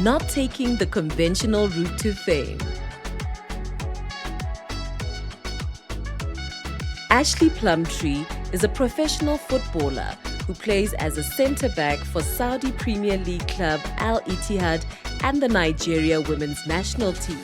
not taking the conventional route to fame. Ashleigh Plumptre is a professional footballer who plays as a centre-back for Saudi Premier League club Al-Ittihad and the Nigeria women's national team.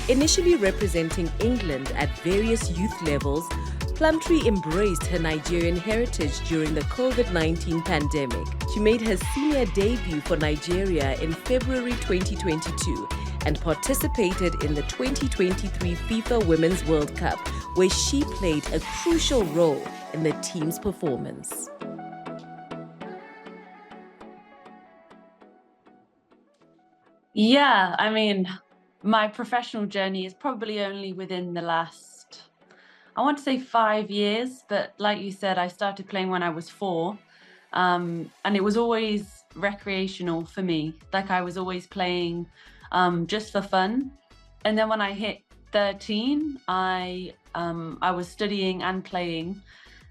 Initially representing England at various youth levels, Plumptre embraced her Nigerian heritage during the COVID-19 pandemic. She made her senior debut for Nigeria in February 2022 and participated in the 2023 FIFA Women's World Cup, where she played a crucial role in the team's performance. Yeah, I mean, my professional journey is probably only within the last, I want to say 5 years, but like you said, I started playing when I was 4, and it was always recreational for me. Like I was always playing just for fun. And then when I hit 13, I was studying and playing,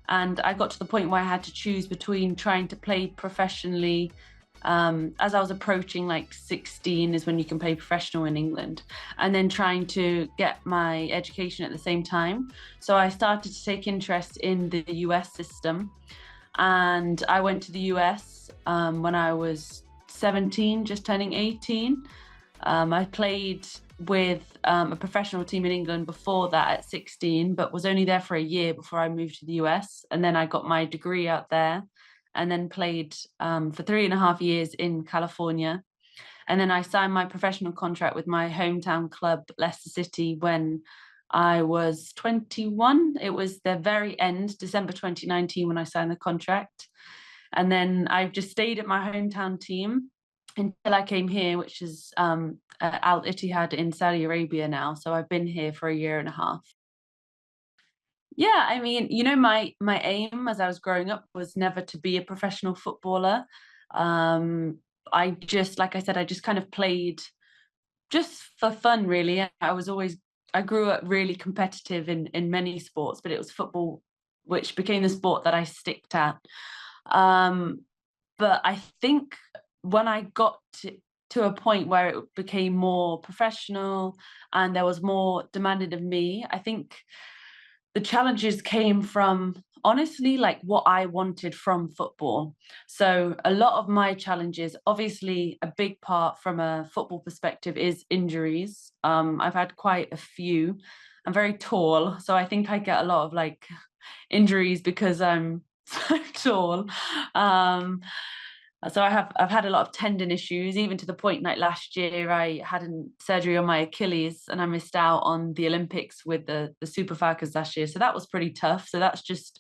and I got to the point where I had to choose between trying to play professionally. As I was approaching like 16 is when you can play professional in England, and then trying to get my education at the same time. So I started to take interest in the US system, and I went to the US when I was 17, just turning 18. I played with a professional team in England before that at 16, but was only there for a year before I moved to the US. And then I got my degree out there, and then played for 3.5 years in California. And then I signed my professional contract with my hometown club, Leicester City, when I was 21. It was the very end, December 2019, when I signed the contract. And then I've just stayed at my hometown team until I came here, which is Al-Ittihad in Saudi Arabia now. So I've been here for 1.5 years. Yeah, I mean, you know, my aim as I was growing up was never to be a professional footballer. I just, like I said, I just kind of played just for fun, really. I grew up really competitive in many sports, but it was football which became the sport that I sticked at. But I think when I got to a point where it became more professional and there was more demanded of me, I think the challenges came from, honestly, like what I wanted from football. So a lot of my challenges, obviously a big part from a football perspective, is injuries. I've had quite a few. I'm very tall, so I think I get a lot of like injuries because I'm so tall. So I've had a lot of tendon issues, even to the point like last year I had surgery on my Achilles and I missed out on the Olympics with the Super Falcons last year. So that was pretty tough. So that's just,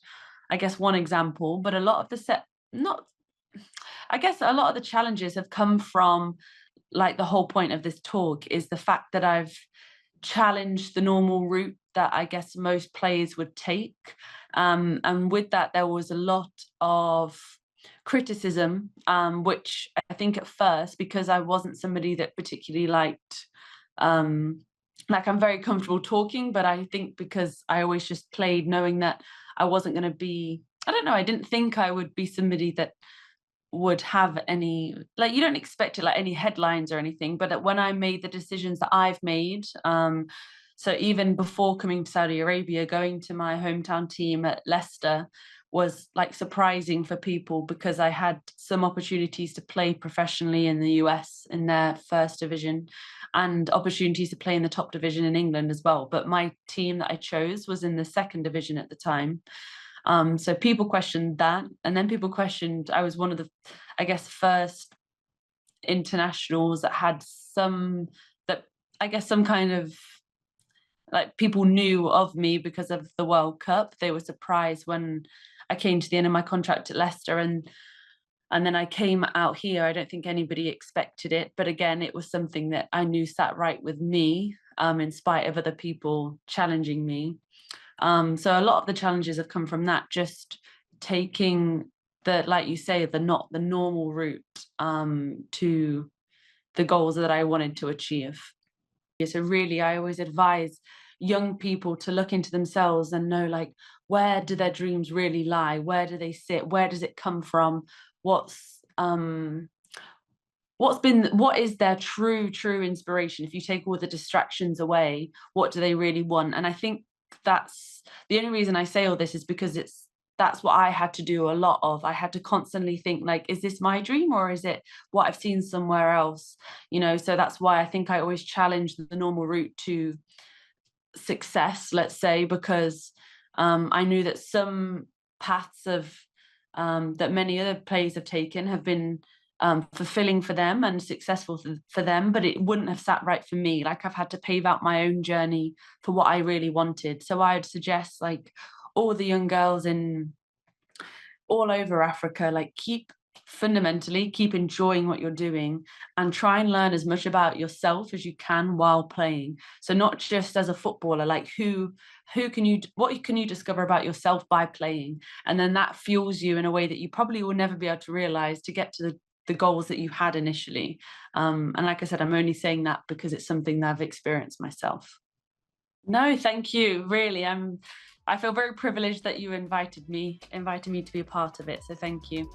I guess, one example. But a lot of a lot of the challenges have come from, like, the whole point of this talk is the fact that I've challenged the normal route that I guess most players would take. And with that, there was a lot of criticism, which I think at first, because I wasn't somebody that particularly liked, like, I'm very comfortable talking, but I think because I always just played knowing that I wasn't going to be, I don't know, I didn't think I would be somebody that would have any, like, you don't expect it, like any headlines or anything. But when I made the decisions that I've made, so even before coming to Saudi Arabia, going to my hometown team at Leicester was like surprising for people, because I had some opportunities to play professionally in the US in their first division and opportunities to play in the top division in England as well. But my team that I chose was in the second division at the time. So people questioned that, and then people questioned, I was one of the, I guess, first internationals that had some kind of, like, people knew of me because of the World Cup. They were surprised when I came to the end of my contract at Leicester, and then I came out here. I don't think anybody expected it, but again, it was something that I knew sat right with me, in spite of other people challenging me. So a lot of the challenges have come from that, just taking the, like you say, not the normal route to the goals that I wanted to achieve. So really, I always advise young people to look into themselves and know, like, where do their dreams really lie? Where do they sit? Where does it come from? What's what is their true inspiration? If you take all the distractions away, what do they really want? And I think that's the only reason I say all this is because that's what I had to do a lot of. I had to constantly think, like, is this my dream or is it what I've seen somewhere else? So that's why I think I always challenge the normal route to success, let's say, because I knew that some paths of that many other players have taken have been fulfilling for them and successful for them, but it wouldn't have sat right for me. Like, I've had to pave out my own journey for what I really wanted. So I'd suggest, like, all the young girls in all over Africa, like, fundamentally keep enjoying what you're doing and try and learn as much about yourself as you can while playing. So not just as a footballer, like, what can you discover about yourself by playing, and then that fuels you in a way that you probably will never be able to realize to get to the goals that you had initially. And like I said, I'm only saying that because it's something that I've experienced myself. No, thank you. Really, I feel very privileged that you invited me to be a part of it. So thank you.